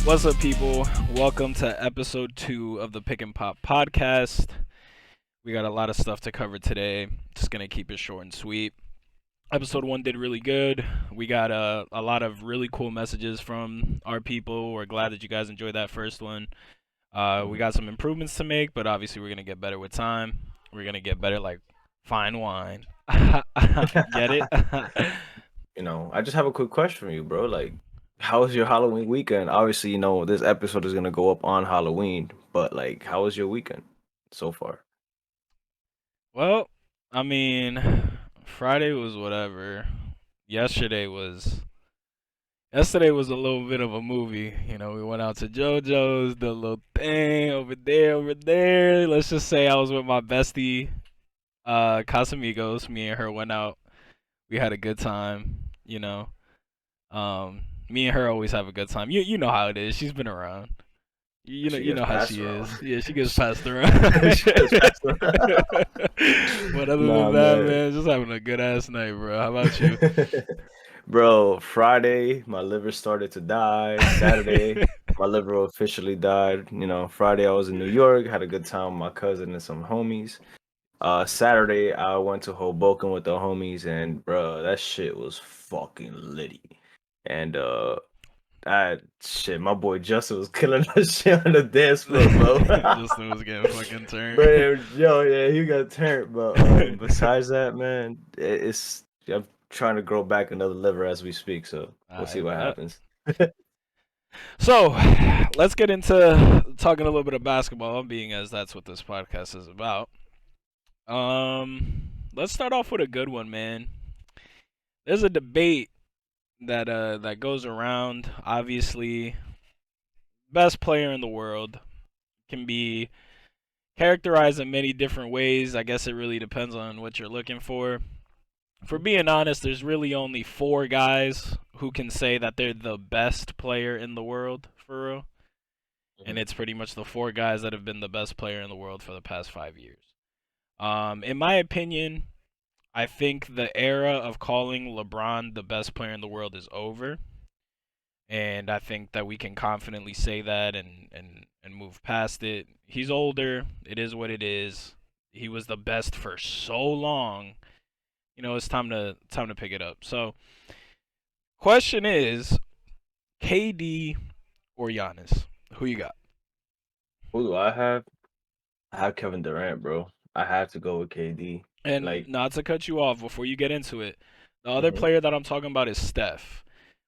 What's up, people? Welcome to episode 2 of the Pick and Pop podcast. We got a lot of stuff to cover today. Just gonna keep it short and sweet. Episode 1 did really good. We got a lot of really cool messages from our people. We're glad that you guys enjoyed that first one. We got some improvements to make, but obviously we're gonna get better with time. We're gonna get better like fine wine. Get it? I just have a quick question for you, bro. Like, how was your Halloween weekend? Obviously, this episode is gonna go up on Halloween, but like, how was your weekend so far? Well, I mean, Friday was whatever. Yesterday was Yesterday was a little bit of a movie. We went out to JoJo's, the little thing over there, over there. Let's just say I was with my bestie, Casamigos. Me and her went out. We had a good time. Me and her always have a good time. You know how it is. She's been around. She You gets know how passed she around. is. Yeah, she gets passed around. She gets passed around. But other than Nah, that, man. man, just having a good ass night, bro. How about you? Bro, Friday, my liver started to die. Saturday, my liver officially died. Friday, I was in New York, had a good time with my cousin and some homies. Saturday, I went to Hoboken with the homies, and bro, that shit was fucking litty. And shit, my boy Justin was killing that shit on the dance floor, bro. Justin was getting fucking turned. Bro, yo, yeah, he got turned. But besides that, man, it's I'm trying to grow back another liver as we speak, so we'll see I what bet. happens. So, let's get into talking a little bit of basketball, being as that's what this podcast is about. Let's start off with a good one, man. There's a debate that goes around. Obviously, best player in the world can be characterized in many different ways. I guess it really depends on what you're looking for. For being honest, there's really only four guys who can say that they're the best player in the world for real. And Mhm. it's pretty much the four guys that have been the best player in the world for the past 5 years. In my opinion, I think the era of calling LeBron the best player in the world is over. And I think that we can confidently say that and move past it. He's older. It is what it is. He was the best for so long. It's time to pick it up. So, question is, KD or Giannis? Who you got? Who do I have? I have Kevin Durant, bro. I have to go with KD. And Like, not to cut you off before you get into it, the other mhm. player that I'm talking about is Steph.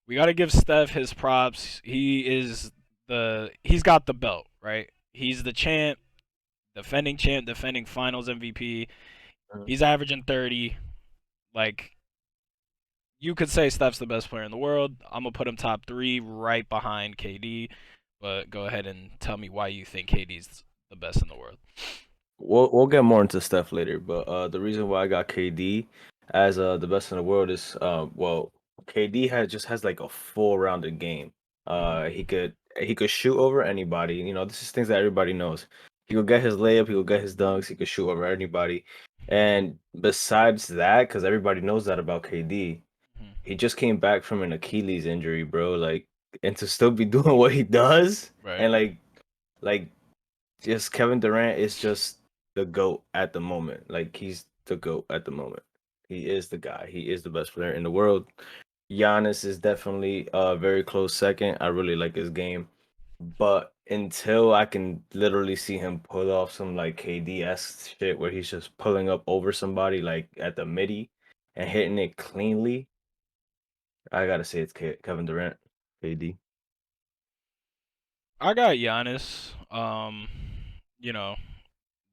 We got to give Steph his props. He's got the belt, right? He's the champ, defending Finals MVP. Mhm. He's averaging 30. Like, you could say Steph's the best player in the world. I'm gonna put him top 3 right behind KD. But go ahead and tell me why you think KD's the best in the world. We'll get more into Steph later, but the reason why I got KD as the best in the world is well, KD has like a full rounded game. Mhm. He could shoot over anybody. This is things that everybody knows. He could get his layup, he could get his dunks, he could shoot over anybody. And besides that, because everybody knows that about KD, Mhm. he just came back from an Achilles injury, bro. Like, and to still be doing what he does, Right. and like just Kevin Durant is just the GOAT at the moment. Like, he's the GOAT at the moment. He is the guy. He is the best player in the world. Giannis is definitely a very close second. I really like his game. But until I can literally see him pull off some like KD-esque shit where he's just pulling up over somebody like at the midi and hitting it cleanly, I gotta say it's Kevin Durant, KD. I got Giannis. You know,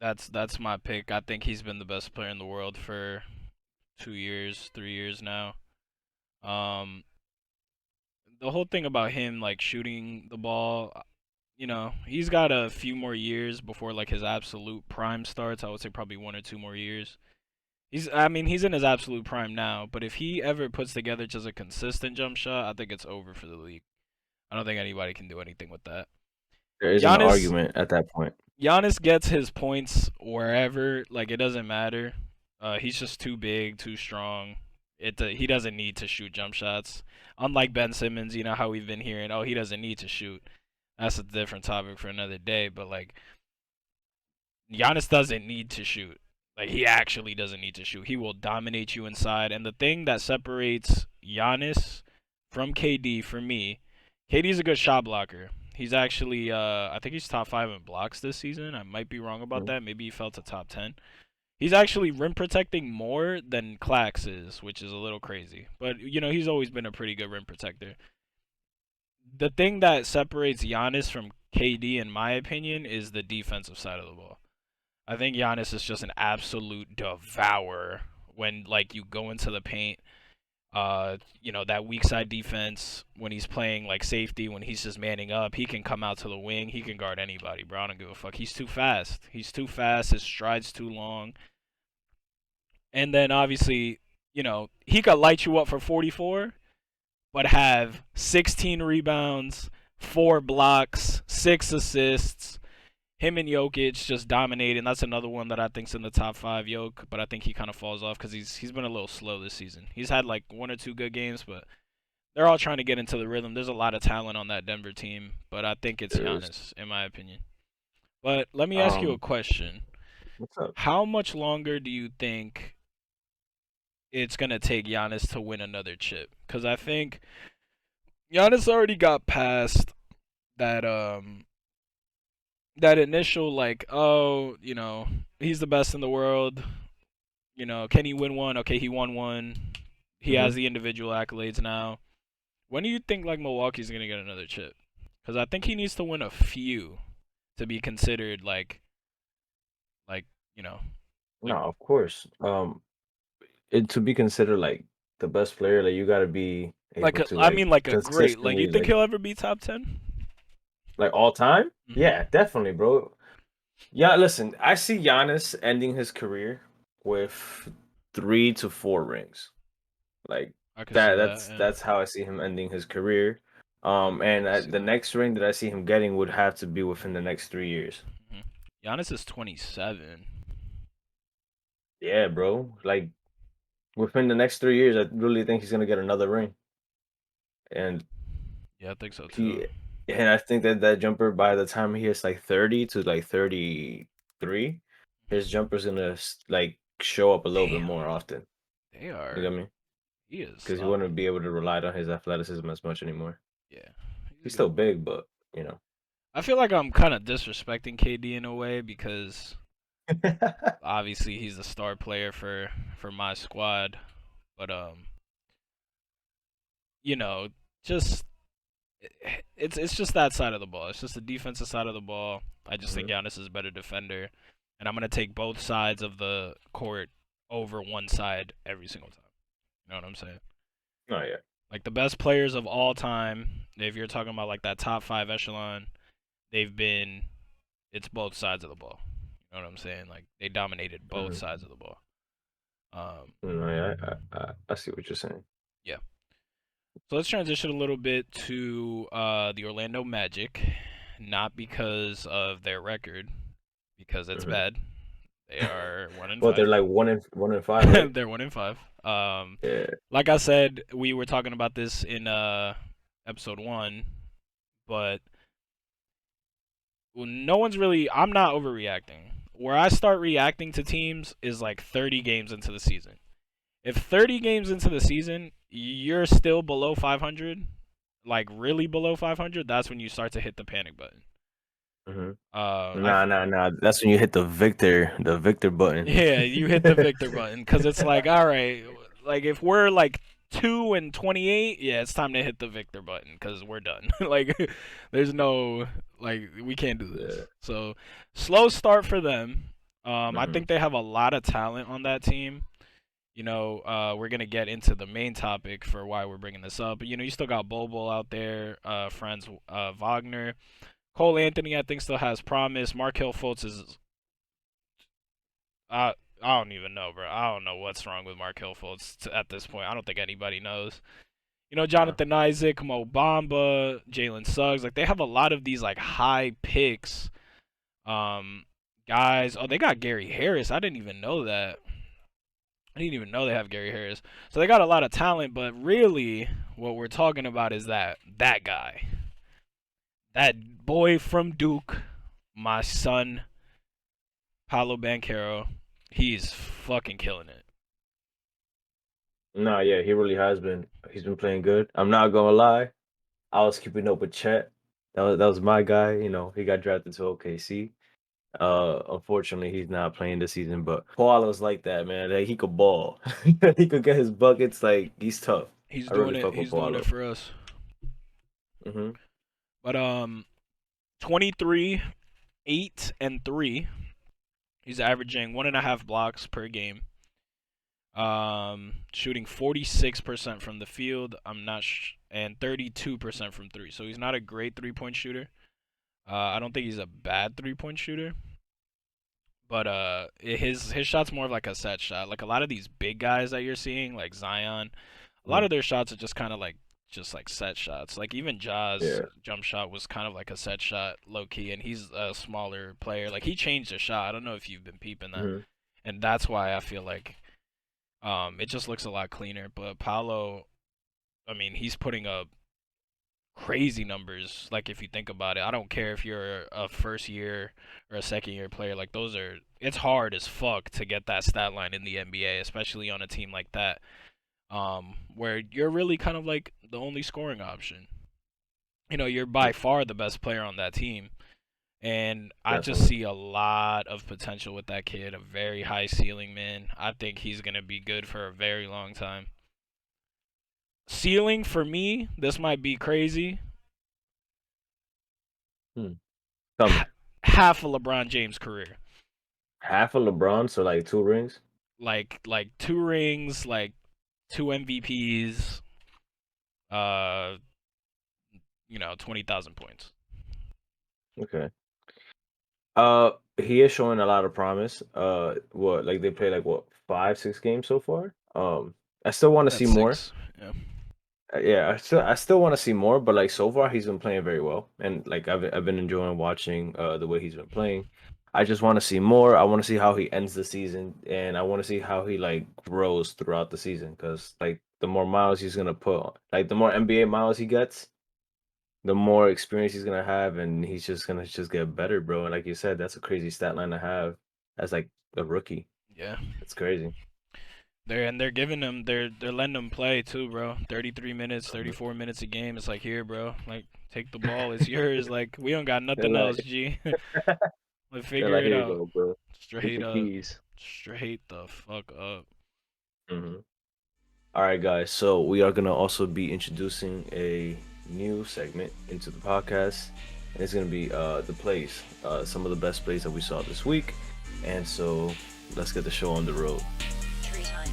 that's my pick. I think he's been the best player in the world for 2 years, 3 years now. Um, the whole thing about him like shooting the ball, he's got a few more years before like his absolute prime starts. I would say probably 1 or 2 more years. He's in his absolute prime now, but if he ever puts together just a consistent jump shot, I think it's over for the league. I don't think anybody can do anything with that. There isn't an Giannis argument at that point. Giannis gets his points wherever, like it doesn't matter. He's just too big, too strong. He doesn't need to shoot jump shots. Unlike Ben Simmons, you know how we've been hearing, oh, he doesn't need to shoot. That's a different topic for another day. But like, Giannis doesn't need to shoot. Like he actually doesn't need to shoot. He will dominate you inside. And the thing that separates Giannis from KD for me, KD's a good shot blocker. He's actually I think he's top 5 in blocks this season. I might be wrong about Mhm. that. Maybe he fell to top 10. He's actually rim protecting more than Clax is, which is a little crazy. But you know, he's always been a pretty good rim protector. The thing that separates Giannis from KD in my opinion is the defensive side of the ball. I think Giannis is just an absolute devourer when like you go into the paint. You know, that weak side defense when he's playing like safety, when he's just manning up, he can come out to the wing, he can guard anybody, bro. I don't give a fuck. He's too fast. He's too fast, his stride's too long. And then obviously, you know, he could light you up for 44, but have 16 rebounds, 4 blocks, 6 assists, him and Jokic just dominating. That's another one that I think's in the top 5, Jokic, but I think he kind of falls off because he's been a little slow this season. He's had like 1 or 2 good games, but they're all trying to get into the rhythm. There's a lot of talent on that Denver team, but I think it's There is. Giannis in my opinion. But let me ask you a Um, question. what's up? How much longer do you think it's gonna take Giannis to win another chip? Because I think Giannis already got past that that initial like, oh, you know, he's the best in the world. You know, can he win one? Okay, he won one. He has Hmm. the individual accolades now. When do you think like Milwaukee's gonna get another chip? Because I think he needs to win a few to be considered like you know No, like of course. To be considered like the best player, like you got to be able to I like mean like a great like you consistently think like he'll ever be top 10? all time. Yeah, Mm-hmm. definitely, bro. Yeah, listen, I see Giannis ending his career with 3 to 4 rings. Like I could see that. that. That's Yeah. that's how I see him ending his career. I And could see the that. next ring that I see him getting would have to be within the next 3 years. Hmm. Giannis is 27. Yeah, bro. Like within the next 3 years, I really think he's gonna get another ring. And Yeah, I think so too. he, and I think that that jumper by the time he hits like 30 to like 33, his Hmm. jumper's gonna like show up a little bit Damn, more often. they You are. get me? He is Because he solid. wouldn't be able to rely on his athleticism as much anymore. Yeah, he's a He's good still player. big, but you know. I feel like I'm kind of disrespecting KD in a way because obviously he's the star player for my squad, but you know, just it's just that side of the ball. It's just the defensive side of the ball. I just think Mhm. Giannis is a better defender, and I'm gonna take both sides of the court over one side every single time. You know what I'm saying? Oh yeah. Like the best players of all time, if you're talking about like that top 5 echelon, they've been it's both sides of the ball. You know what I'm saying? Like they dominated both Hmm. sides of the ball. No, yeah, I see what you're saying. Yeah. So let's transition a little bit to the Orlando Magic, not because of their record, because it's Hmm. bad. They are one in Well, they're five. like one in 5, right? They're 1 in 5. Yeah. Like I said, we were talking about this in episode 1, but well, no one's really. I'm not overreacting. Where I start reacting to teams is like 30 games into the season. If 30 games into the season you're still below 500, like really below 500, that's when you start to hit the panic button. Hmm. I Nah. That's when you hit the Victor button. Yeah, you hit the Victor button because it's like, all right, like if we're like 2 and 28, yeah, it's time to hit the Victor button because we're done. Like, there's no like we can't do this. Yeah. So slow start for them. I Hmm. think they have a lot of talent on that team. You know, we're gonna get into the main topic for why we're bringing this up. But you know, you still got Bobo out there, Franz Wagner, Cole Anthony. I think still has promise. Markel Fultz is I don't even know, bro. I don't know what's wrong with Markel Fultz at this point. I don't think anybody knows. You know, Nah. Jonathan Isaac, Mo Bamba, Jalen Suggs. Like they have a lot of these like high picks. Um, guys. Oh, they got Gary Harris. I didn't even know that. I didn't even know they have Gary Harris. So they got a lot of talent, but really, what we're talking about is that guy. That boy from Duke, my son, Paolo Banchero, he's fucking killing it. No, yeah, he really has been. He's been playing good. I'm not gonna lie. I was keeping up with Chet. That was my guy. You know, he got drafted to OKC. Unfortunately, he's not playing this season. But Paolo's like that, man. Like, he could ball. He could get his buckets. Like, he's tough. He's I really doing it. fuck with He's doing it Paolo. for us. Hmm. But 23, 8 and 3. He's averaging 1.5 blocks per game. Shooting 46% from the field. And 32% from three. So he's not a great 3-point shooter. I don't think he's a bad 3-point shooter. But his shot's more of like a set shot. Like a lot of these big guys that you're seeing, like Zion, a lot Hmm. of their shots are just kind of like just like set shots. Like even Ja's Yeah. jump shot was kind of like a set shot, low key, and he's a smaller player. Like he changed his shot. I don't know if you've been peeping that, Hmm. and that's why I feel like it just looks a lot cleaner. But Paolo, I mean, he's putting up crazy numbers. Like if you think about it, I don't care if you're a first year or a second year player. Like those are, it's hard as fuck to get that stat line in the NBA, especially on a team like that, where you're really kind of like the only scoring option. You know, you're by far the best player on that team. And I just Definitely. see a lot of potential with that kid, a very high ceiling, man. I think he's going to be good for a very long time. Ceiling for me, this might be crazy. Hmm. Tell me. Half of LeBron James' career. Half of LeBron, so like 2 rings. Like 2 rings, like 2 MVPs, uh, 20,000 points. Okay. He is showing a lot of promise. What, like they play like what, 5, 6 games so far? I still want to see That's more. 6. Yeah. Yeah, I still want to see more, but like so far he's been playing very well, and like I've been enjoying watching the way he's been playing. I just want to see more. I want to see how he ends the season, and I want to see how he like grows throughout the season. Because like the more miles he's gonna like the more NBA miles he gets, the more experience he's gonna have, and he's just gonna just get better, bro. And like you said, that's a crazy stat line to have as like a rookie. Yeah. It's crazy. They're giving him they're letting him play too, bro. 33 minutes, Mhm. 34 minutes a game. It's like, here, bro. Like take the ball, it's yours. Like we don't got They're nothing else, like, G. Like they're figure like, it here you out. go, bro. Get Straight the up. keys. Straight the fuck up. Mhm. All right, guys. So we are gonna also be introducing a new segment into the podcast, and it's gonna be the plays, some of the best plays that we saw this week. And so let's get the show on the road. Tree time.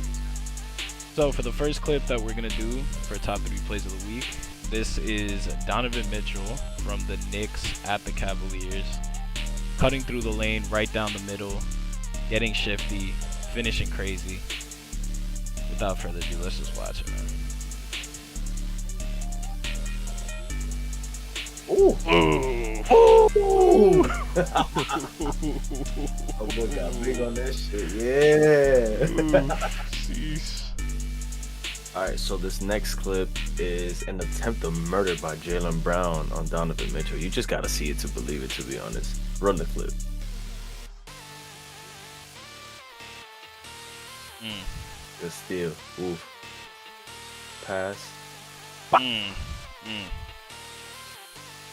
So for the first clip that we're gonna do for top 3 plays of the week, this is Donovan Mitchell from the Knicks at the Cavaliers, cutting through the lane right down the middle, getting shifty, finishing crazy. Without further ado, let's just watch it, man. Ooh, Ooh. ooh! Oh boy, got big on that shit. Yeah. Sheesh. All right, so this next clip is an attempt of murder by Jalen Brown on Donovan Mitchell. You just gotta see it to believe it, to be honest. Run the clip. Mm. Good steal. Oof. Pass. Mm. Mm.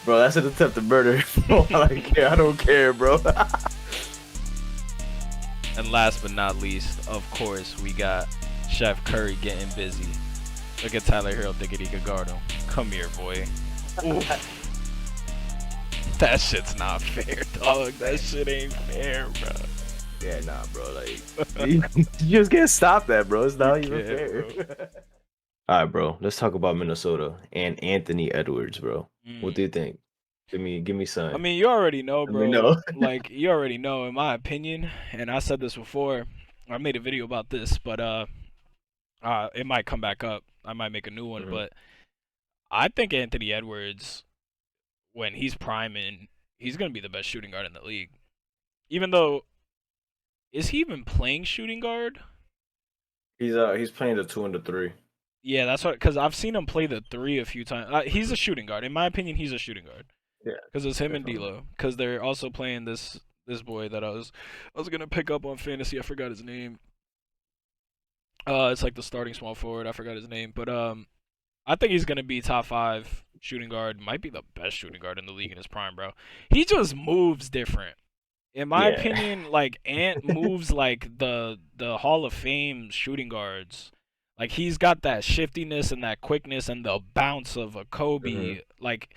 Bro, that's an attempt to murder. I don't care, bro. And last but not least, of course, we got Chef Curry getting busy. Look at Tyler Hero thinking he could guard him. Come here, boy. Oof. That shit's not fair, dog. That shit ain't fair, bro. Yeah, nah, bro. Like, you just can't stop that, bro. It's You not even can't, fair. bro. All right, bro. Let's talk about Minnesota and Anthony Edwards, bro. What do Mm. you think? Give me I something. mean, you already know, Let me bro. know. Like, you already know, in my opinion, and I said this before. I made a video about this, but it might come back up. I might make a new one, Mhm. but I think Anthony Edwards, when he's priming, he's gonna be the best shooting guard in the league. Even though, is he even playing shooting guard? He's playing the 2 and the 3. Yeah, that's what. Because I've seen him play the 3 a few times. He's a shooting guard. In my opinion, he's a shooting guard. Yeah, because it's him and definitely. D'Lo. Because they're also playing this boy that I was gonna pick up on fantasy. I forgot his name. It's like the starting small forward. I forgot his name, but I think he's gonna be top five shooting guard. Might be the best shooting guard in the league in his prime, bro. He just moves different. In my Yeah. opinion, like Ant moves like the Hall of Fame shooting guards. Like he's got that shiftiness and that quickness and the bounce of a Hmm. Kobe. Like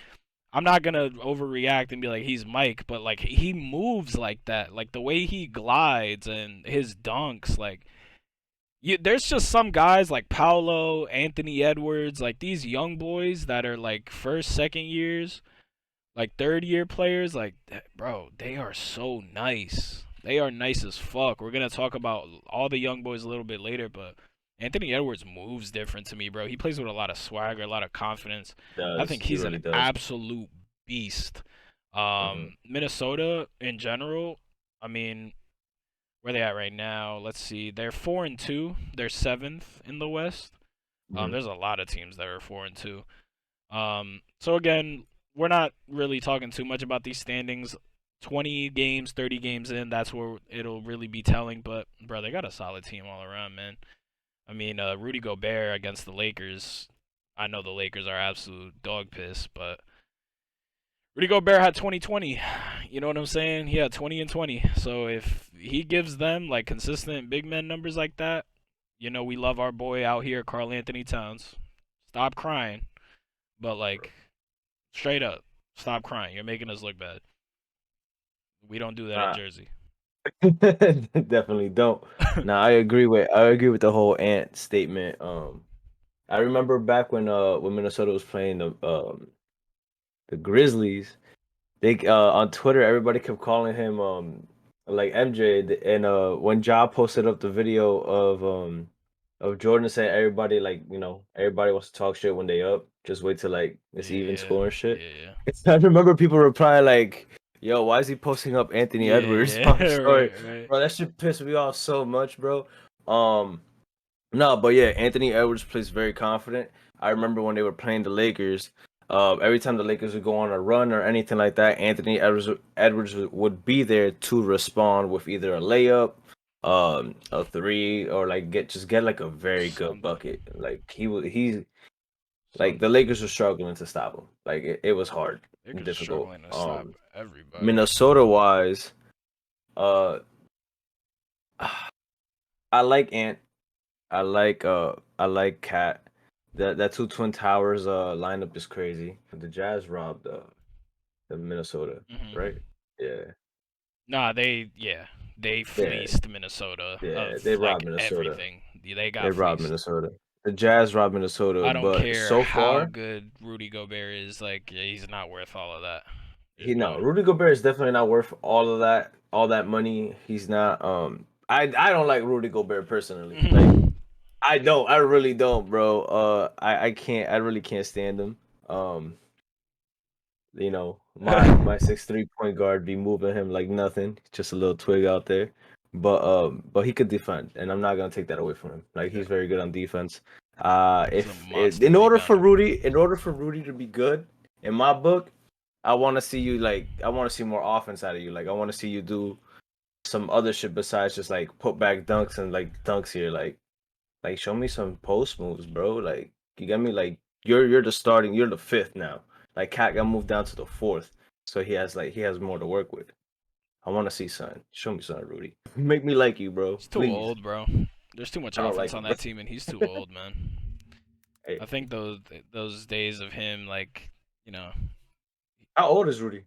I'm not gonna overreact and be like he's Mike, but like he moves like that. Like the way he glides and his dunks, like there's just some guys like Paolo, Anthony Edwards, like these young boys that are like first, second years, like third year players, like bro, they are so nice. They are nice as fuck. We're gonna talk about all the young boys a little bit later, but Anthony Edwards moves different to me, bro. He plays with a lot of swagger, a lot of confidence. I think Does he he's an really does? absolute beast. Hmm. Minnesota in general, I mean, where they at right now? Let's see. They're 4-2. They're seventh in the West. Hmm. There's a lot of teams that are 4-2. So again, we're not really talking too much about these standings. 20 games, 30 games in, that's where it'll really be telling. But bro, they got a solid team all around, man. I mean, Rudy Gobert against the Lakers. I know the Lakers are absolute dog piss, but Rudy Gobert had 20-20. You know what I'm saying? He had 20 and 20. So if he gives them like consistent big men numbers like that, you know we love our boy out here, Carl Anthony Towns. Stop crying, but like straight up, stop crying. You're making us look bad. We don't do that in Nah, Jersey. definitely don't. Now I agree with the whole Ant statement. I remember back when Minnesota was playing the Grizzlies. They on Twitter everybody kept calling him like MJ, and when Ja posted up the video of Jordan saying everybody, like, everybody wants to talk shit when they up, just wait till like it's even Yeah, score and shit. yeah, I remember people replying like, yo, why is he posting up Anthony yeah, Edwards yeah, on yeah. his story? Right, right. Bro, that shit pissed me off so much, bro. Um no, but yeah, Anthony Edwards plays very confident. I remember when they were playing the Lakers. Every time the Lakers would go on a run or anything like that, Edwards would be there to respond with either a layup, a three, or like get like a very good Something, bucket. Like he's like the something. Lakers were struggling to stop him. Like it was hard and Lakers are difficult. struggling to stop everybody. Minnesota wise, uh, I like Ant. I like Cat. That two Twin Towers lineup is crazy. The Jazz robbed the Minnesota, right? Hmm. Yeah. Nah, they Yeah. fleeced Minnesota Yeah. They of robbed like Minnesota. everything. They They got robbed fleeced. Minnesota. The Jazz robbed Minnesota, I don't but care so how far, good Rudy Gobert is. Like, yeah, he's not worth all of that. There's he no no way. Rudy Gobert is definitely not worth all that money. He's not I don't like Rudy Gobert personally. Like I don't. I really don't, bro. I can't. I really can't stand him. My 6'3" point guard be moving him like nothing, just a little twig out there. But he could defend, and I'm not gonna take that away from him. Like Yeah, he's very good on defense. he's a If it, monster rebounder. In order for Rudy to be good, in my book, I want to see more offense out of you. Like I want to see you do some other shit besides just like put back dunks and like dunks here. Like show me some post moves, bro. Like you got me like you're the fifth now. Like Cat got moved down to the fourth. So he has more to work with. I wanna see something. Show me something, Rudy. Make me like you, bro. He's too Please. old, bro. There's too much I don't offense like on him, bro. that team, and he's too old, man. Hey, I think those days of him, like, you know, how old is Rudy?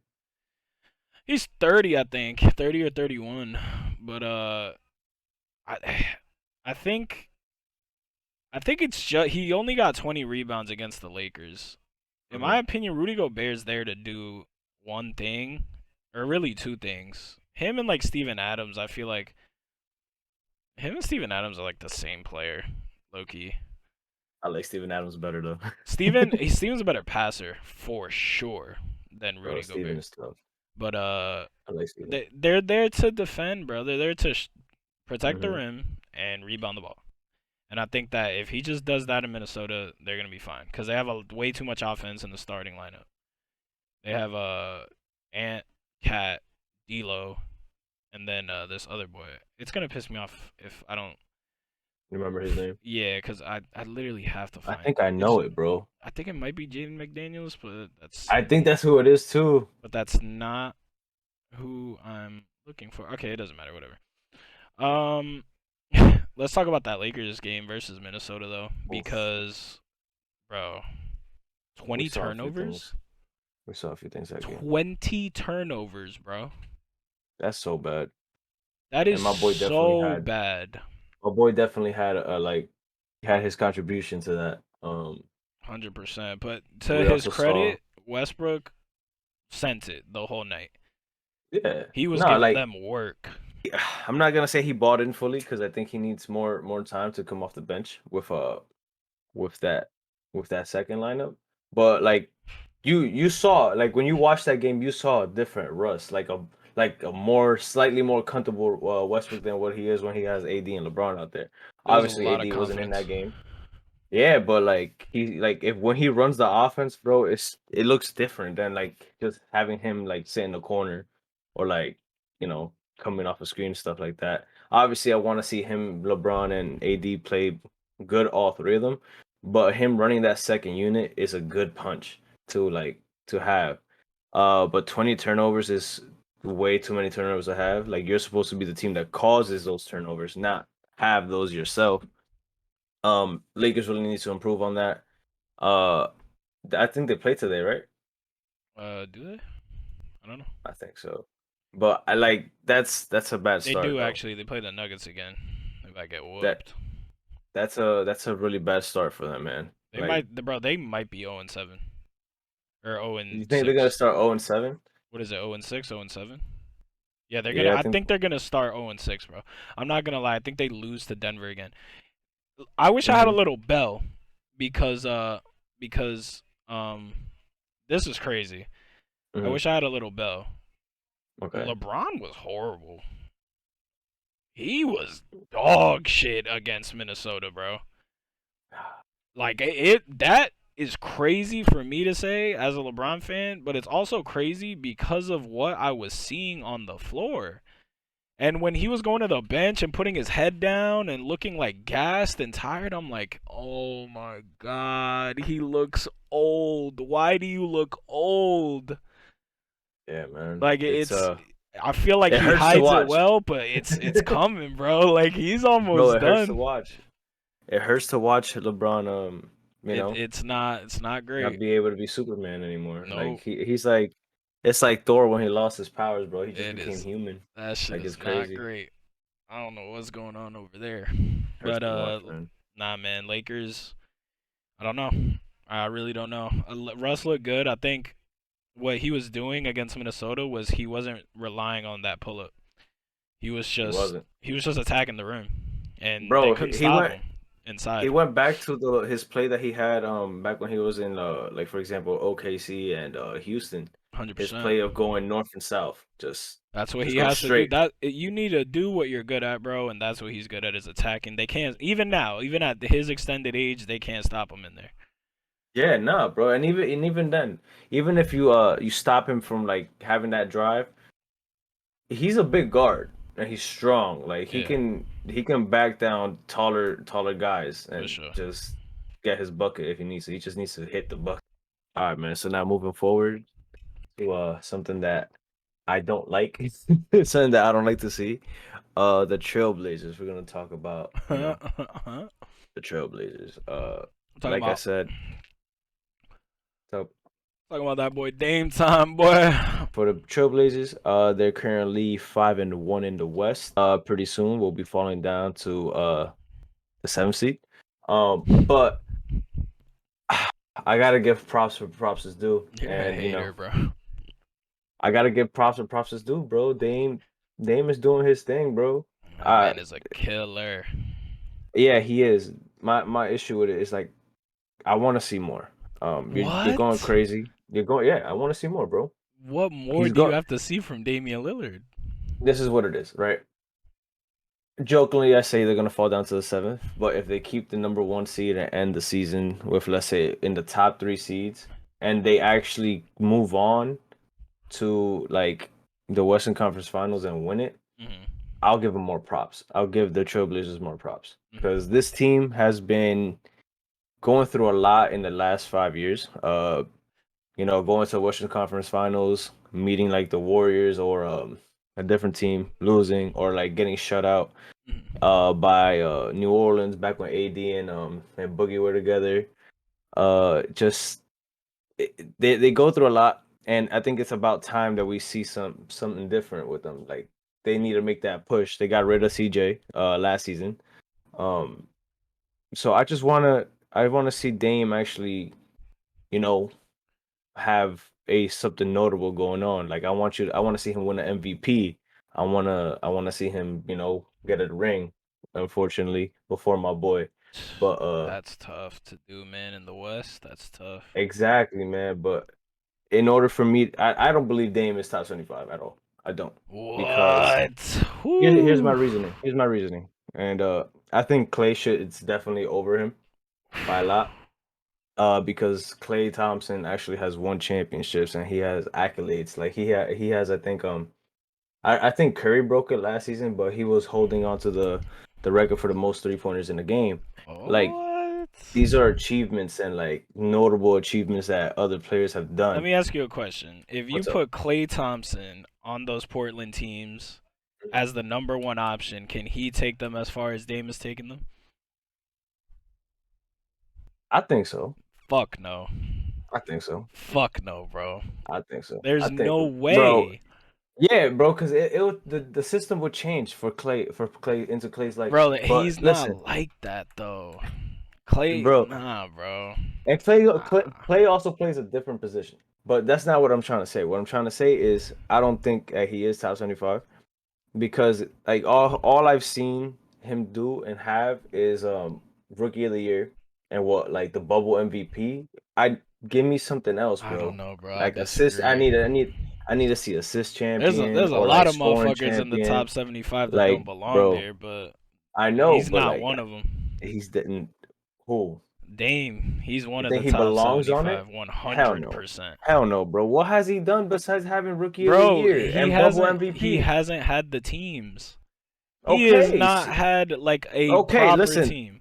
he's 30, I think, 30 or 31. But I I think I think it's just he only got 20 rebounds against the Lakers. In Hmm. my opinion, Rudy Gobert's there to do one thing, or really two things. Him and like Steven Adams, I feel like him and Steven Adams are like the same player, low key. I like Steven Adams better though. Steven's a better passer for sure than Bro, Rudy Steven Gobert. is tough. But I like Steven. they're there to defend, bro. They're there to protect the Hmm. rim and rebound the ball. And I think that if he just does that in Minnesota, they're gonna be fine because they have way too much offense in the starting lineup. They have Ant, Cat, D'Lo, and then this other boy. It's gonna piss me off if I don't. You remember his name? Yeah, cause I literally have to I find. think I It's know it, bro. I think it might be Jaden McDaniels, I think that's who it is too. that's not who I'm looking for. Okay, it doesn't matter. Whatever. Um, let's talk about that Lakers game versus Minnesota though, Oof. because bro, We 20 saw a few turnovers, things. We saw a few things that game. 20 turnovers, bro. That's so bad. That And is my boy definitely so had bad. like he had his contribution to that. 100%. But to We his also saw credit, Westbrook sent it the whole night. yeah. He was No, giving like them work. I'm not gonna say he bought in fully because I think he needs more time to come off the bench with that second lineup. But like you saw like when you watched that game, you saw a different Russ, like a more slightly more comfortable Westbrook than what he is when he has AD and LeBron out there. It was a Obviously, lot of AD wasn't in confidence. that game. Yeah, but like he like if when he runs the offense, bro, it looks different than like just having him like sit in the corner or like, coming off a screen, stuff like that. Obviously, I want to see him, LeBron and AD play good, all three of them, but him running that second unit is a good punch to have. But 20 turnovers is way too many turnovers to have. Like you're supposed to be the team that causes those turnovers, not have those yourself. Lakers really need to improve on that. Uh, I think they play today, right? Do they? I don't know. I think so. But I like that's a bad They start do though. actually. They play the Nuggets again. If I get That whooped, that's a really bad start for them, man. they Like, might, bro. They might be 0-7 or 0 you and think they're gonna 6. start 0-7? What is it? 0-6, 0-7. Yeah, they're gonna. Yeah, I I think. think they're gonna start 0-6, bro. I'm not gonna lie. I think they lose to Denver again. I wish I had a Hmm. little bell because because this is crazy. I Hmm. wish I had a little bell. Okay. LeBron was horrible. He was dog shit against Minnesota, bro. Like that is crazy for me to say as a LeBron fan, but it's also crazy because of what I was seeing on the floor. And when he was going to the bench and putting his head down and looking like gassed and tired, I'm like, oh my God, he looks old. Why do you look old? Yeah, man. Like It's I feel like it he hurts to hides it watch. well, but it's coming, bro. Like he's Bro, almost it hurts to done. watch. It hurts to watch LeBron It's not not great. be able to be Superman anymore. Like Nope. he's like it's like Thor when he lost his powers, bro. He just It became is. human. That shit Like it's is not crazy. great. I don't know what's going on over there. Hurts But to watch, man. nah, man, Lakers. I don't know. I really don't know. Russ looked good. I think what he was doing against Minnesota was he wasn't relying on that pull up. He was He just wasn't. he was just attacking the rim, and they Bro, couldn't he stop went him he inside. went back to the his play that he had back when he was in like for example OKC and Houston. Hundred His percent. play of going north and south. That's what Just he go has to do. straight. You need to do what you're good at, bro, and that's what he's good at is attacking. They can't even now, even at his extended age, they can't stop him in there. Yeah, nah, bro. And even then, even if you stop him from like having that drive, he's a big guard and he's strong. Like Yeah, he can back down taller guys for and sure. just get his bucket if he needs to. He just needs to hit the bucket. All right, man. So now moving forward to something that I don't like, something that I don't like to see. The Trailblazers. We're gonna talk about Talking the Trailblazers. Like I about said, so talking about that boy Dame time, boy. for the Trailblazers, they're currently 5-1 in the West. Pretty soon we'll be falling down to the seventh seed. But I gotta give props where props is due, You're a and hater, bro. I gotta give props where props is due, bro. Dame is doing his thing, bro. That Uh, man is a killer. yeah, he is. My issue with it is like I want to see more. You're going What? crazy. You're going, yeah. I want to see more, bro. What more He's do you go. have to see from Damian Lillard? This is what it is, right? Jokingly, I say they're gonna fall down to the seventh, but if they keep the number one seed and end the season with, let's say, in the top three seeds, and they actually move on to like the Western Conference Finals and win it, Mhm. I'll give them more props. I'll give the Trailblazers more props Mhm. because this team has been going through a lot in the last 5 years. Going to Western Conference Finals, meeting like the Warriors or a different team, losing or like getting shut out Mhm. by New Orleans back when AD and Boogie were together. Just they go through a lot, and I think it's about time that we see something different with them. Like they need to make that push. They got rid of CJ last season. Um, so I wanna see Dame actually, you know, have a something notable going on. Like I wanna see him win an MVP. I wanna see him, get a ring, unfortunately, before my boy. But That's tough to do, man. In the West, that's tough. exactly, man. But in order for me, I don't believe Dame is top 75 at all. I don't. Because What? here's my Whew. reasoning. Here's my reasoning. And I think Clay should it's definitely over him by a lot. Because Clay Thompson actually has won championships and he has accolades. Like he has I think I think Curry broke it last season, but he was holding on to the record for the most three-pointers in the game. Like What? these are achievements and like notable achievements that other players have Let done. me ask you a question. If you What's up? put Klay Thompson on those Portland teams as the number one option, can he take them as far as Dame is taking them? I think so. Fuck no. I think so. Fuck no, bro. I think so. I There's think, no bro. way. Yeah, bro. Because the system would change for Clay into Clay's life. Bro, But he's not listen, like that though. Clay, bro, nah, bro. and Nah. Clay also plays a different position. But that's not what I'm trying to say. What I'm trying to say is I don't think that he is top 75 because like all I've seen him do and have is rookie of the year and what like the bubble MVP. I Give me something else, I don't bro. know, bro. I Like assist. I disagree. need I need to see assist champion There's a or lot like of scoring motherfuckers in the champion. top 75 that don't Like, belong bro, there, but I know, he's but not like one of them. he's didn't who? Dame, he's one You of think the he top belongs on it? 75, Hell no. 100%. Hell no, bro. What has he done besides having rookie of the Bro, year and bubble he MVP? hasn't had the teams. He has Okay, not had like a okay, proper listen. team.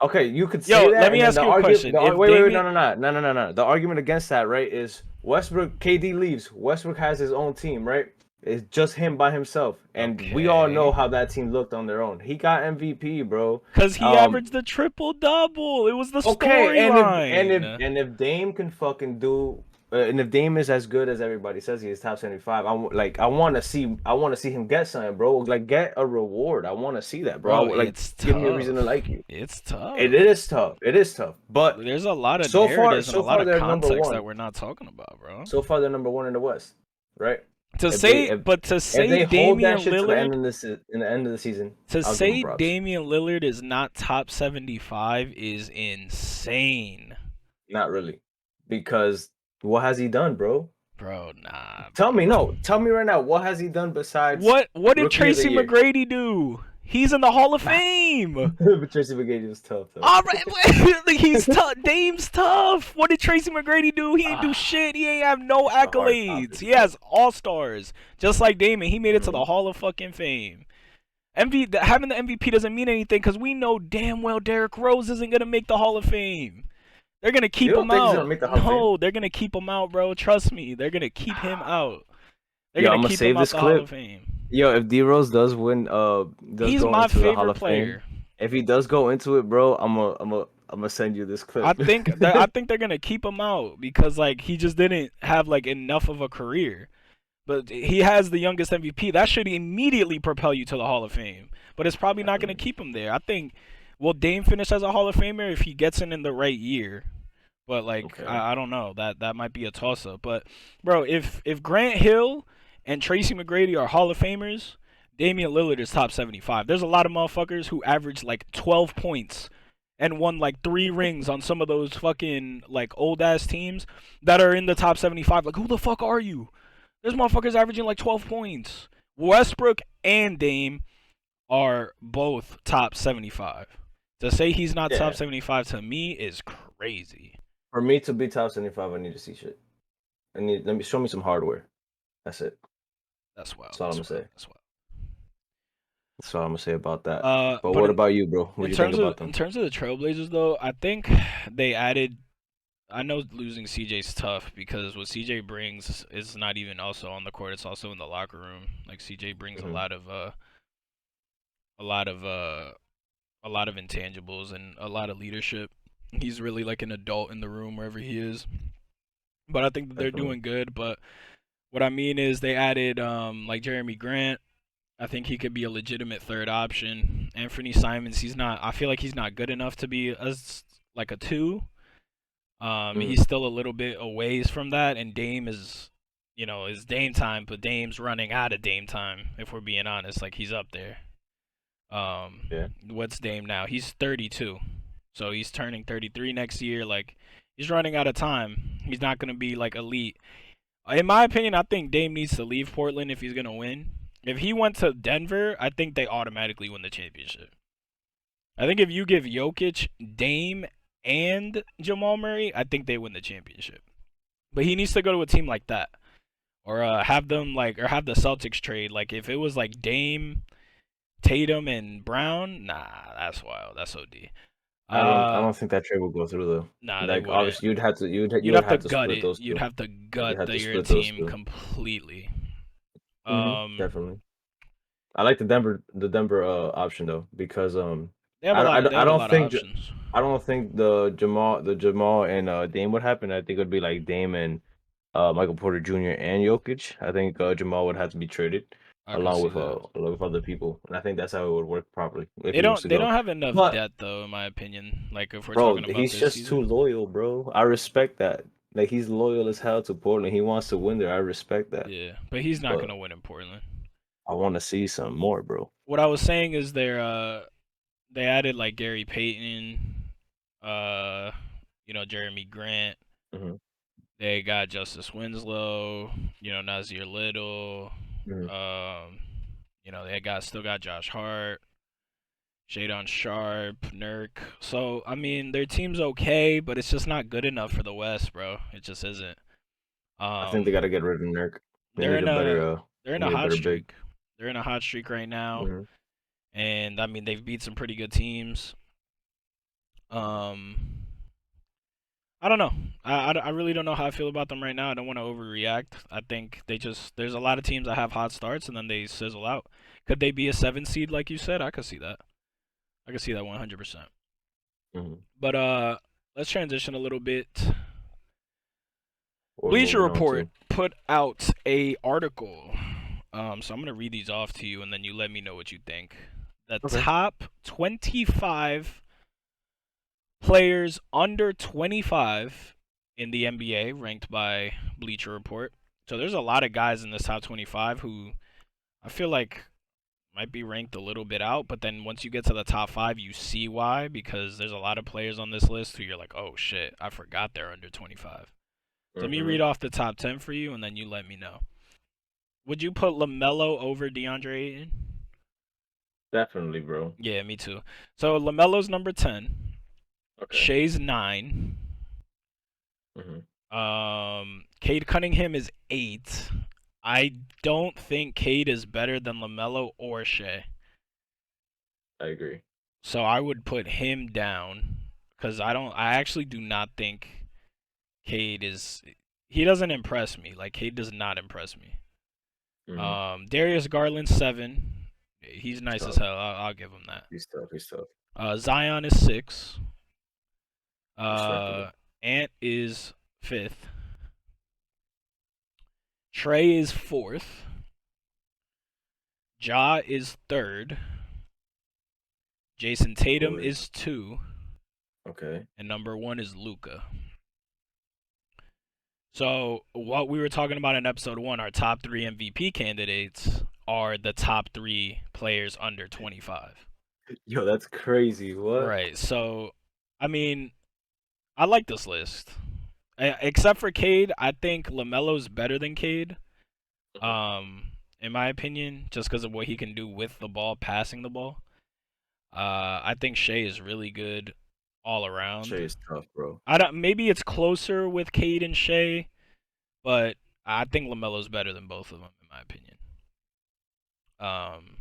Okay, you could say Yo, let that, me and then ask the you a argument, question. If wait, Damian, no, no, no, no, no, no, no. The argument against that, right, is Westbrook, KD leaves. Westbrook has his own team, right? It's just him by himself, and we all know okay, how that team looked on their own. He got MVP, bro. cuz he Um, averaged the triple double. It was the Okay, storyline. and if Dame can fucking do, and if Dame is as good as everybody says he is top 75, I want to see him get something, bro. Like get a reward. I want to see that, bro. Bro, Like it's give me a reason to like tough. you. It's It tough. is tough. It is tough. But There's a lot of so far, narratives and a so lot far of they're number context that one. we're not talking about, bro. So far they're number one in the West, right? To If they say, but if they hold that shit to the end of this in the end of the season, To I'll give them say props. Damian Lillard is not top 75 is insane. Not really, because what has he done, bro? Bro, nah, Tell me, bro. no. Tell me right now, what has he done besides What did Rookie of the Tracy Year? McGrady do? He's in the Hall of Fame. But Tracy McGrady was tough though. All right, he's tough. Dame's tough. What did Tracy McGrady do? He ain't do Ah, shit. He ain't have no it's a hard accolades. topic, He bro. has all stars, just like Damon. He made it to Hmm. the Hall of fucking Fame. Having the MVP doesn't mean anything because we know damn well Derrick Rose isn't gonna make the Hall of Fame. They're gonna You keep don't him think he's gonna out. make the Hall of Fame? No, they're gonna keep him out, bro. Trust me. They're gonna keep him out. They're Yo, gonna I'm gonna keep him save out this the Hall clip. of Fame. Yo, if D Rose does win, does He's go my into the Hall favorite of Fame. player. If he does go into it, bro, I'm gonna send you this clip. I think they're gonna keep him out because like he just didn't have like enough of a career. But he has the youngest MVP. That should immediately propel you to the Hall of Fame. But it's probably not gonna keep him there. I think will Dame finish as a Hall of Famer if he gets in the right year? But like Okay. I don't know. That might be a toss up. But bro, if Grant Hill and Tracy McGrady are Hall of Famers, Damian Lillard is top 75. There's a lot of motherfuckers who average like 12 points and won like 3 rings on some of those fucking like old ass teams that are in the top 75. Like who the fuck are you? There's motherfuckers averaging like 12 points. Westbrook and Dame are both top 75. To say he's not top Yeah. 75 to me is crazy. For me to be top 75, I need to see shit. I need let me show me some hardware. That's it. That's wild. That's all I'm That's gonna wild. say. That's wild. That's all I'm gonna say about that. But But what about you, bro? What in do you think terms of about them? the Trailblazers though, I think they added. I know losing CJ's tough because what CJ brings is not even also on the court; it's also in the locker room. Like CJ brings Hmm. a lot of a lot of intangibles and a lot of leadership. He's really like an adult in the room wherever he is. But I think that they're Definitely. doing good. But what I mean is they added like Jeremy Grant. I think he could be a legitimate third option. Anthony Simons, he's not. I feel like he's not good enough to be as like a two. Hmm. He's still a little bit a ways from that, and Dame is, is Dame time, but Dame's running out of Dame time. If we're being honest, like he's up there. Yeah. What's Dame now? He's 32, so he's turning 33 next year. Like he's running out of time. He's not gonna be like elite. In my opinion, I think Dame needs to leave Portland if he's gonna win. If he went to Denver, I think they automatically win the championship. I think if you give Jokic, Dame, and Jamal Murray, I think they win the championship. But he needs to go to a team like that, or have them or have the Celtics trade. Like if it was like Dame, Tatum, and Brown, nah, that's wild. That's OD. I Uh, don't think that trade will go through though. nah, they Like wouldn't. obviously you You'd would have to have to gut split it. those You'd two. have to You'd gut have to your split those team two. completely. Hmm. Um, Definitely. I like the Denver option though because they have a lot. They I have a don't lot of think options. I don't think the Jamal and Dame would happen. I think it would be like Dame and Michael Porter Jr. and Jokic. I think Jamal would have to be traded I could see that. along with other people, and I think that's how it would work properly if They he was don't. to They don't go. have enough But depth, though, in my opinion. Like if we're bro, talking about he's this just too season. loyal, bro. I respect that. Like he's loyal as hell to Portland. He wants to win there. I respect that. Yeah, but he's not But gonna win in Portland. I want to see some more, bro. What I was saying is they added like Gary Payton, uh, Jeremy Grant. Hmm. They got Justice Winslow, Nazir Little. Hmm. Um, they still got Josh Hart, Shadon Sharp, Nurk. So I mean, their team's okay, but it's just not good enough for the West, bro. It just isn't. I think they Um, got to get rid of Nurk. They they're need in a better a they're in they a need a hot better big. streak. They're in a hot streak right now, Hmm. and I mean they've beat some pretty good teams. Um, I don't know. I really don't know how I feel about them right now. I don't want to overreact. I think there's a lot of teams that have hot starts and then they sizzle out. Could they be a 7 seed like you said? I could see that. I could see that 100%. Hmm. But let's transition a little bit. We're Bleacher moving on Report to. put out a article. So I'm gonna read these off to you and then you let me know what you think. The Okay. top 25 players under 25 in the NBA, ranked by Bleacher Report. So there's a lot of guys in this top 25 who I feel like might be ranked a little bit out, but then once you get to the top five, you see why because there's a lot of players on this list who you're like, oh shit, I forgot they're under 25. So let me Hmm. read off the top 10 for you, and then you let me know. Would you put Lamelo over DeAndre Ayton? Definitely, bro. Yeah, me too. So Lamelo's number 10, Okay. Shea's 9. Hmm. Cade Cunningham is 8. I don't think Cade is better than LaMelo or Shea. I agree. So I would put him down cuz I actually do not think Cade is he doesn't impress me. Like Cade does not impress me. Hmm. Darius Garland 7. He's He's nice as tough. hell. I'll give him that. He's tough. He's tough. Zion is 6. Respectable. Ant is 5th. Trey is 4th. Ja is 3rd. Jason Tatum Corey. is 2, Okay. and number 1 is Luca. So what we were talking about in episode 1, our top 3 MVP candidates are the top 3 players under 25. Yo, that's crazy. What? Right. So I mean, I like this list. Except for Cade, I think Lamelo's better than Cade. Mhm. Um, in my opinion, just because of what he can do with the ball, passing the ball. I think Shea is really good. all around. Shea is tough, bro. I don't. Maybe it's closer with Cade and Shea, but I think Lamelo's better than both of them in my opinion. Um,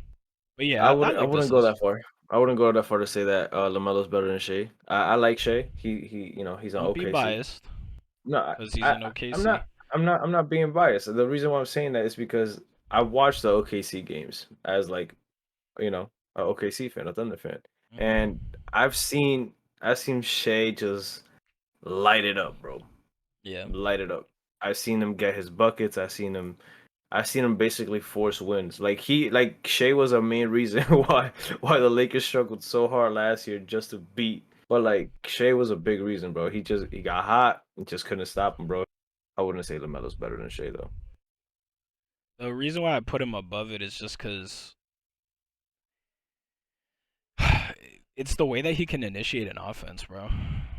but yeah, I I like wouldn't this go list. that far. I wouldn't go that far to say that Lamelo's better than Shea. I like Shea. He he's on Don't be OKC. biased No, because he's in I'm OKC. not I'm not being biased. The reason why I'm saying that is because I watched the OKC games as like a OKC fan, a Thunder fan, and Hmm. I've seen I've seen Shea just light it up, bro. Yeah. Light it up. I've seen him get his buckets. I've seen him basically force wins. Like Shea was a main reason why the Lakers struggled so hard last year just to beat. But like Shea was a big reason, bro. He got hot and just couldn't stop him, bro. I wouldn't say Lamelo's better than Shea though. The reason why I put him above it is just because it's the way that he can initiate an offense, bro.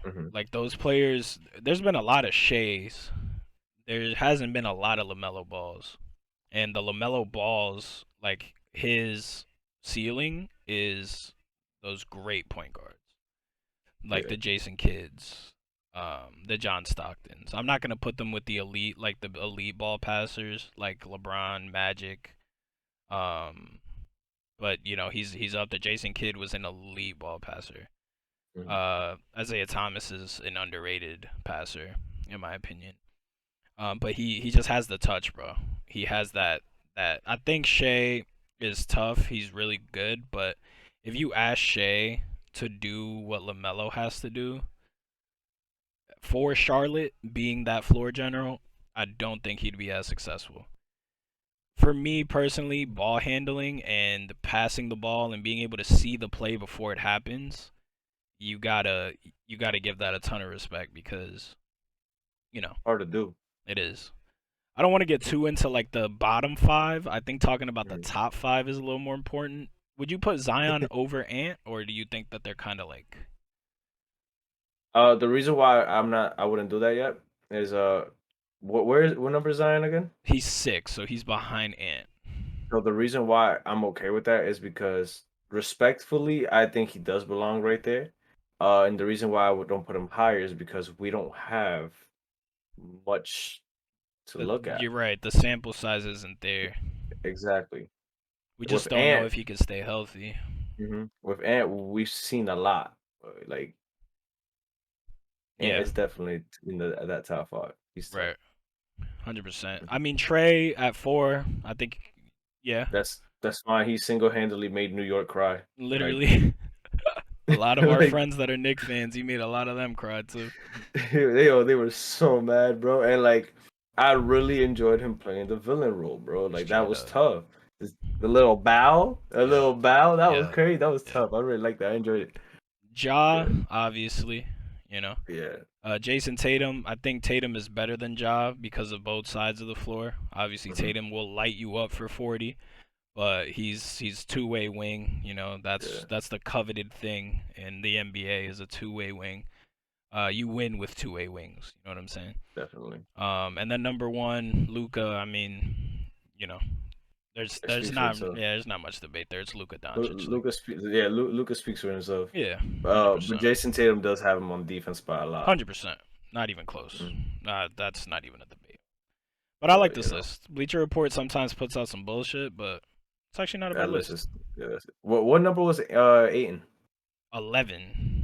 Hmm. Like those players, there's been a lot of Shays. There hasn't been a lot of Lamelo balls, and the Lamelo balls, like his ceiling is those great point guards, like Yeah. the Jason Kidds, the John Stocktons. I'm not gonna put them with the elite, like the elite ball passers, like LeBron, Magic, um, but he's up there. Jason Kidd was an elite ball passer. Hmm. Isaiah Thomas is an underrated passer, in my opinion. But he just has the touch, bro. He has that. I think Shea is tough. He's really good, but if you ask Shea to do what Lamelo has to do for Charlotte, being that floor general, I don't think he'd be as successful. For me personally, ball handling and passing the ball and being able to see the play before it happens, you gotta you gotta give that a ton of respect because you know Hard to do. it is. I don't want to get too into like the bottom five. I think talking about the Mhm. top five is a little more important. Would you put Zion over Ant, or do you think that they're kind of like The reason why I wouldn't do that yet is what number is Zion again? he's six, so he's behind Ant? So the reason why I'm okay with that is because respectfully, I think he does belong right there. And the reason why don't put him higher is because we don't have much to look at. You're right. The sample size isn't there. Exactly. We just With don't know Ant, if he can stay healthy. with Ant, we've seen a lot. Like Ant Yeah, is definitely in that top five. He's tough. right. 100%. I Mhm. mean Trey at four. I think, yeah, That's fine. He single handedly made New York cry. Like literally. A lot of our like friends that are Knick fans, he made a lot of them cry too. they were so mad, bro. And like I really enjoyed him playing the villain role, bro. Like that Straight was up. tough. A Yeah. little bow. That was Yeah. crazy. That was Yeah. tough. I really liked that. I enjoyed it. Ja, Yeah. obviously, you know. Yeah. Jason Tatum, I think Tatum is better than Ja because of both sides of the floor. Obviously, Hmm. Tatum will light you up for 40, but he's two-way wing. Yeah. That's the coveted thing in the NBA is a two-way wing. You win with two-way wings. You know what I'm saying? Definitely. And then number one, Luca. I mean, you know, It speaks for himself. there's not much debate there. It's Luca Doncic. Like, Lucas speaks. Yeah. Lucas speaks for himself. yeah, hundred But percent. Jason Tatum does have him on defense by a lot. 100%. Not even close. Mhm. That's not even a debate. But I like But this list. Bleacher Report sometimes puts out some bullshit, but it's actually not a bad that list list. is yeah. What number was Aiton? 11.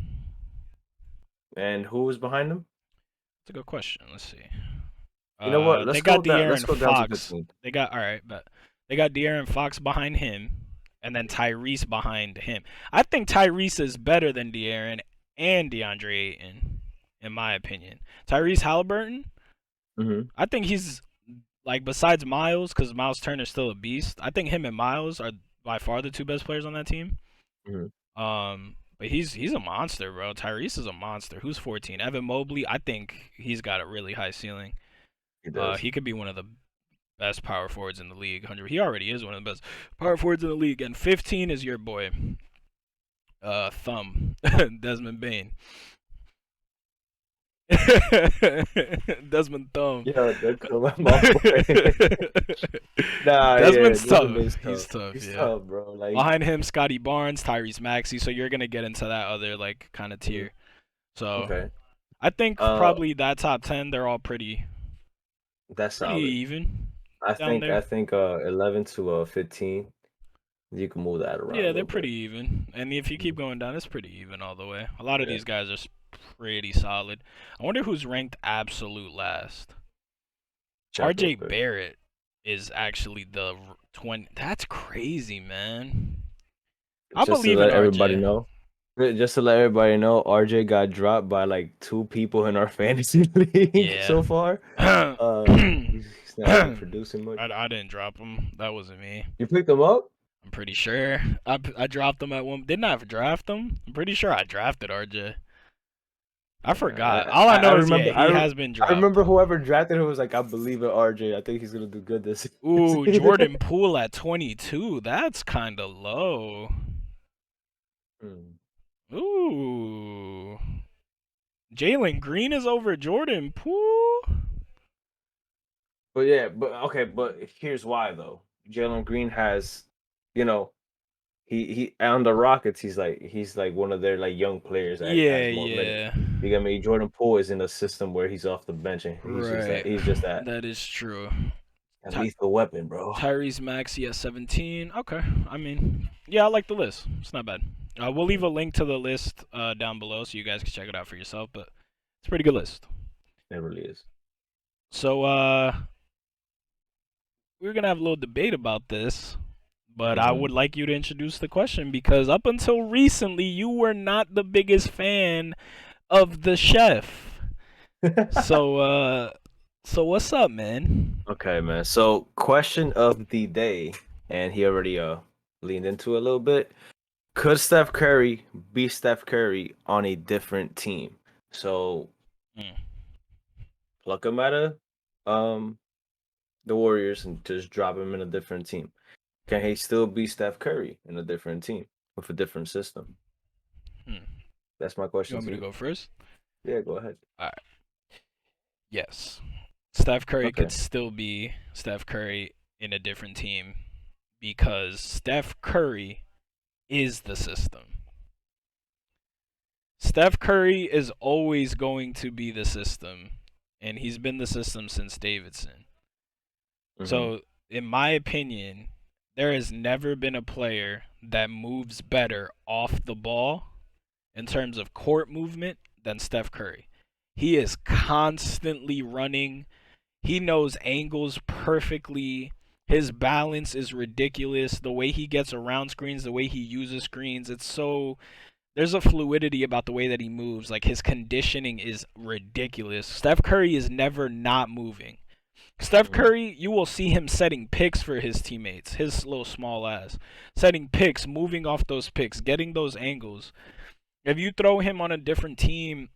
And who was behind him? That's a good question. Let's see. You know what? They got Let's De'Aaron go down to Fox. 15. They got all right, but they got De'Aaron Fox behind him, and then Tyrese behind him. I think Tyrese is better than De'Aaron and DeAndre Ayton, in my opinion. Tyrese Halliburton, Hmm. I think he's like besides Miles, because Miles Turner's still a beast. I think him and Miles are by far the two best players on that team. Hmm. But he's a monster, bro. Tyrese is a monster. Who's 14? Evan Mobley. I think he's got a really high ceiling. He does. He could be one of the best power forwards in the league. 100. He already is one of the best power forwards in the league. And 15 is your boy, Thumb, Desmond Bain. Desmond Thumb. Yeah, that come out my boy. Nah, yeah, Desmond's Desmond tough. Bane's He's tough. tough, He's yeah. tough, bro. Like, Behind him, Scotty Barnes, Tyrese Maxey. So you're gonna get into that other like kind of mhm. tier. So Okay. I think Uh, probably that top 10, they're all that's pretty solid. even I down think there. I think 11 to 15. You can move that around a Yeah, they're little pretty bit. even. And if you keep Mhm. going down, it's pretty even all the way. A lot of Yeah. these guys are pretty solid. I wonder who's ranked absolute last. Check real RJ quick. Barrett is actually the 20. That's crazy, man. I Just to believe in let everybody RJ. know. Just to let everybody know, RJ got dropped by like two people in our fantasy league Yeah. so far. I He's not really producing much. I didn't drop him. That wasn't me. You picked him up? I'm pretty sure. I dropped him at one. Didn't I draft him? I'm pretty sure I drafted RJ. I forgot. I, All I I know is yeah, remember he has been I dropped. remember whoever drafted him was like, I believe in RJ. I think he's gonna do good this Ooh, season. Jordan Poole at 22. That's kind of low. Hmm. Ooh. Jalen Green is over Jordan Poole? But yeah, but okay, but here's why though. Jalen Green has, you know, he on the Rockets, he's like one of their like young players that Yeah, has more minutes. yeah. You get me? Jordan Poole is in a system where he's off the bench and Right. he's just that That is true. a Ty- lethal weapon, bro. Tyrese Maxey at 17. Okay. I mean, yeah, I like the list. It's not bad. We'll leave a link to the list down below so you guys can check it out for yourself, but it's a pretty good list. It really is. So, we're going to have a little debate about this, but I Hmm. would like you to introduce the question because up until recently, you were not the biggest fan of the chef. So, so what's up, man? Okay, man. So question of the day, and he already leaned into it a little bit. Could Steph Curry be Steph Curry on a different team? So Mm, pluck him out of um the Warriors and just drop him in a different team. Can he still be Steph Curry in a different team with a different system? hmm. That's my You question want to me to you. go first? Yeah, go ahead. All right. Yes. Steph Curry Okay. could still be Steph Curry in a different team because Steph Curry is the system. Steph Curry is always going to be the system, and he's been the system since Davidson. Hmm. So, in my opinion, there has never been a player that moves better off the ball in terms of court movement than Steph Curry. He is constantly running. He knows angles perfectly. His balance is ridiculous. The way he gets around screens, the way he uses screens, it's so there's a fluidity about the way that he moves. Like his conditioning is ridiculous. Steph Curry is never not moving. Steph Hmm. Curry, you will see him setting picks for his teammates, his little small ass. Setting picks, moving off those picks, getting those angles. If you throw him on a different team,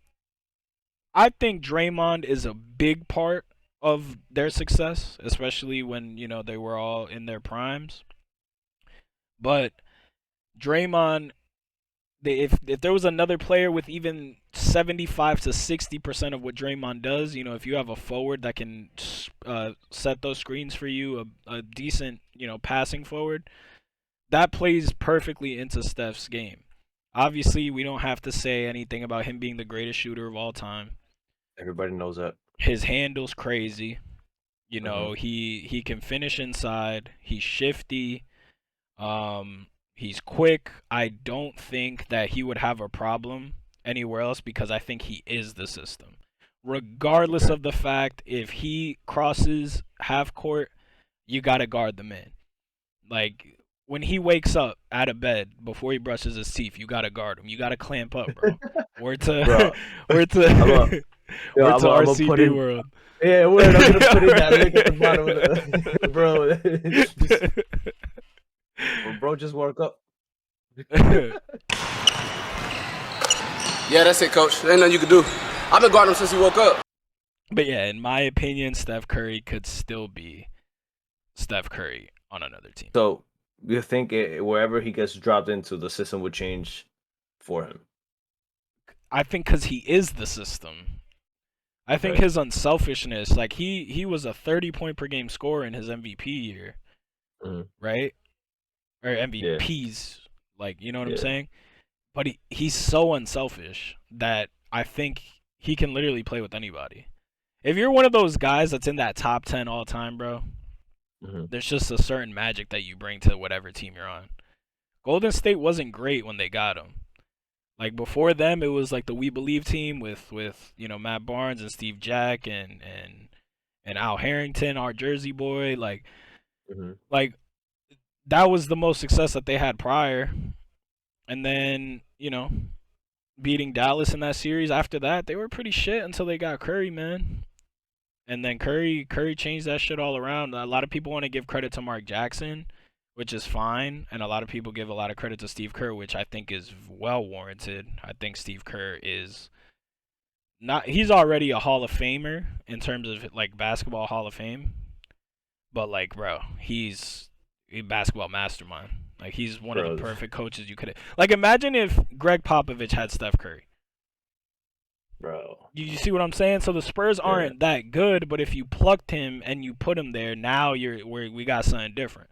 I think Draymond is a big part of their success, especially when, they were all in their primes. But Draymond, if there was another player with even 75 to 60% of what Draymond does, if you have a forward that can set those screens for you, a decent, passing forward, that plays perfectly into Steph's game. Obviously, we don't have to say anything about him being the greatest shooter of all time. Everybody knows that. His handle's crazy. Hmm. He can finish inside. He's shifty. He's quick. I don't think that he would have a problem anywhere else because I think he is the system. Regardless Okay. of the fact if he crosses half court, you gotta guard the man. Like when he wakes up out of bed before he brushes his teeth, you gotta guard him. You gotta clamp up, bro. Word to Bro, word I'm a to yo, word to I'm gonna put RCB in world. yeah, word. I'm gonna put in that link at the bottom of the bro. Just bro, just woke up. Yeah, that's it, coach. There ain't nothing you can do. I've been guarding him since he woke up. But yeah, in my opinion, Steph Curry could still be Steph Curry on another team. So you think wherever he gets dropped into, the system would change for him? I think because he is the system. I think Okay. his unselfishness, like he was a 30-point per game scorer in his MVP year, Hmm. right? Or Yeah. MVPs, like you know what I'm Yeah. saying? But he's so unselfish that I think he can literally play with anybody. If you're one of those guys that's in that top 10 all time, bro, Hmm. there's just a certain magic that you bring to whatever team you're on. Golden State wasn't great when they got him. Like before them, it was like the We Believe team with Matt Barnes and Steve Jack and Al Harrington, our Jersey boy. Hmm. Like that was the most success that they had prior. And then beating Dallas in that series. After that, they were pretty shit until they got Curry, man. And then Curry changed that shit all around. A lot of people want to give credit to Mark Jackson, which is fine, and a lot of people give a lot of credit to Steve Kerr, which I think is well warranted. I think Steve Kerr is not he's already a Hall of Famer in terms of like basketball Hall of Fame, but like bro, he's a basketball mastermind. Like he's one of the Bro, perfect coaches you could like imagine if Greg Popovich had Steph Curry. bro. You see what I'm saying? So the Spurs Yeah, aren't that good, but if you plucked him and you put him there, now we got something different.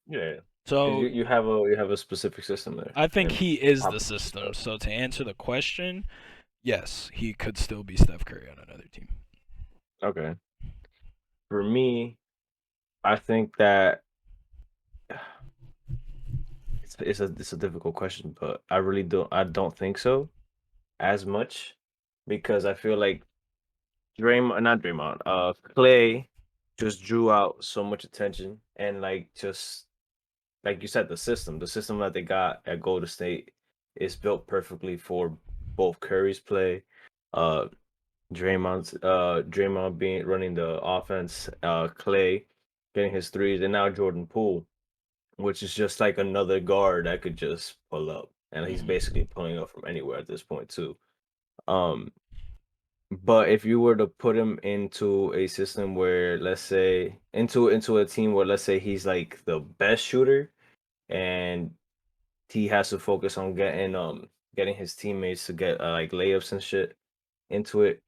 yeah. Because So you have a specific system there, I think and he is the Popovich system. does. So to answer the question, yes, he could still be Steph Curry on another team. Okay. For me, I think that it's a difficult question, but I don't think so as much because I feel like not Draymond, Clay just drew out so much attention and like just like you said, the system that they got at Golden State is built perfectly for both Curry's play, uh Draymond being running the offense, Clay getting his threes, and now Jordan Poole, which is just like another guard that could just pull up. And he's Hmm. basically pulling up from anywhere at this point too. Um but if you were to put him into a system where let's say into a team where let's say he's like the best shooter and he has to focus on getting his teammates to get like layups and shit into it.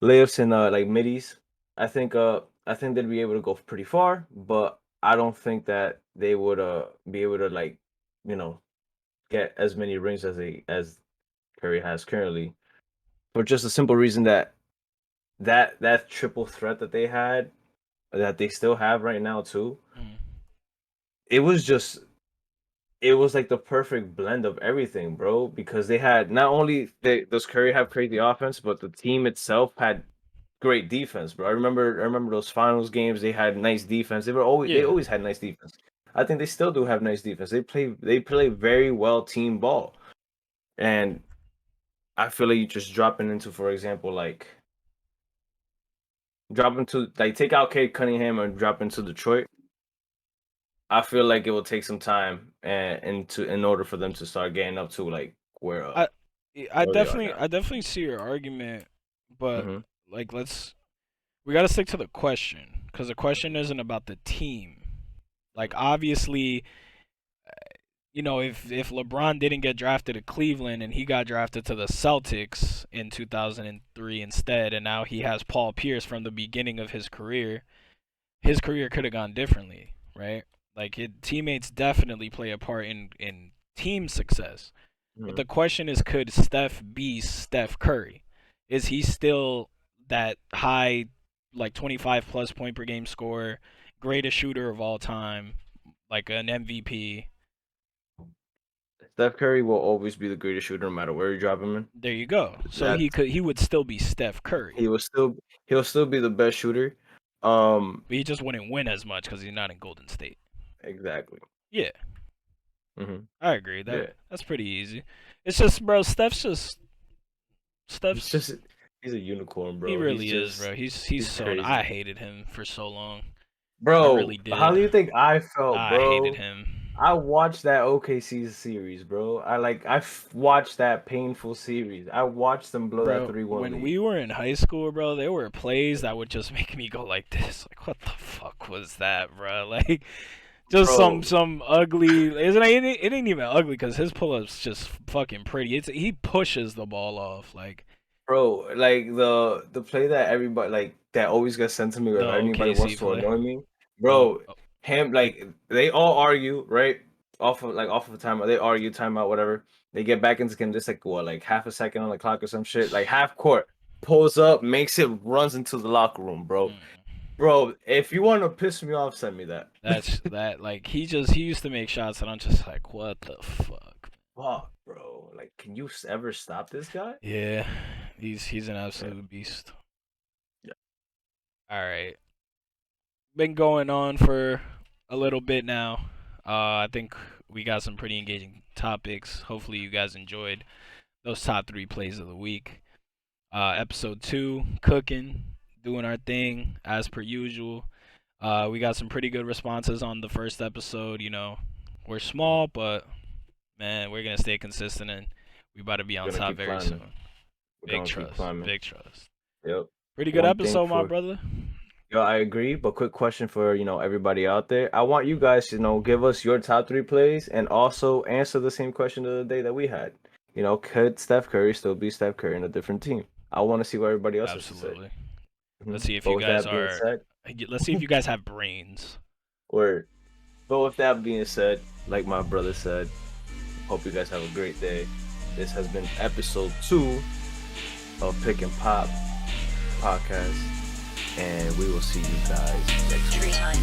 Layups and like middies. I think they'd be able to go pretty far, but I don't think that they would be able to like, you know, get as many rings as Curry has currently. For just a simple reason that triple threat that they had, that they still have right now too, Hmm. it was just it was like the perfect blend of everything, bro. Because they had not only does Curry have crazy offense, but the team itself had great defense, bro. I remember those finals games. They had nice defense. They Yeah, always had nice defense. I think they still do have nice defense. They play very well team ball, and I feel like you just dropping into, for example, like drop into like take out Kate Cunningham and drop into Detroit. I feel like it will take some time and in order for them to start getting up to like where uh I I where they are definitely now. I definitely see your argument, but Hmm. like we got to stick to the question because the question isn't about the team. Like obviously, if LeBron didn't get drafted to Cleveland and he got drafted to the Celtics in 2003 instead, and now he has Paul Pierce from the beginning of his career could have gone differently, right? Like teammates definitely play a part in team success. But Hmm. the question is, could Steph be Steph Curry? Is he still that high, like 25 plus point per game scorer, greatest shooter of all time, like an MVP? Steph Curry will always be the greatest shooter no matter where you drop him in. There you go. So That he would still be Steph Curry, he'll still be the best shooter. but he just wouldn't win as much because he's not in Golden State. Exactly. Yeah, Hmm. I agree. Yeah. That's pretty easy. It's just, bro. He's Steph's just he's a unicorn, he bro. He's really is, just bro. He's he's so. I crazy. hated him for so long. I really Bro, how did. do you think I felt, I hated bro? him. I watched that OKC series, bro. Watched that painful series. I watched them blow that Bro, 3-1 when lead. we were in high school, bro, there were plays that would just make me go like this. Like, what the fuck was that, bro? Like, just some Bro, some ugly. Isn't it ain't even ugly because his pull ups just fucking pretty. He pushes the ball off like bro, like the play that everybody like that always gets sent to me the whenever anybody OKC wants to play. annoy me. Oh, Bro, him like they all argue, right? off of a timeout. They argue timeout, whatever. They get back into the game. Just like what, like half a second on the clock or some shit. Like half court, pulls up, makes it, runs into the locker room, bro. Mm. Bro, if you want to piss me off, send me that. That's that. Like he used to make shots, and I'm just like, what the fuck? Fuck, bro. Like, can you ever stop this guy? Yeah, he's an absolute beast. Yeah. All right, been going on for a little bit now. I think we got some pretty engaging topics. Hopefully, you guys enjoyed those top 3 plays of the week. Episode 2, cooking, doing our thing as per usual. We got some pretty good responses on the first episode. You know, we're small, but man, we're gonna stay consistent, and we about to be on We're gonna top keep very climbing. soon. We're Big gonna keep trust, climbing. big trust. Yep. Pretty good One thing episode, my for- brother. Yo, I agree, but quick question for everybody out there. I want you guys to give us your top 3 plays and also answer the same question of the day that we had. Could Steph Curry still be Steph Curry in a different team? I want to see what everybody else has to say. Absolutely. Mhm. Let's see if But you with guys that being are. said, Let's see if you guys have brains. word. But with that being said, like my brother said, hope you guys have a great day. This has been episode 2 of Pick and Pop podcast, and we will see you guys next week.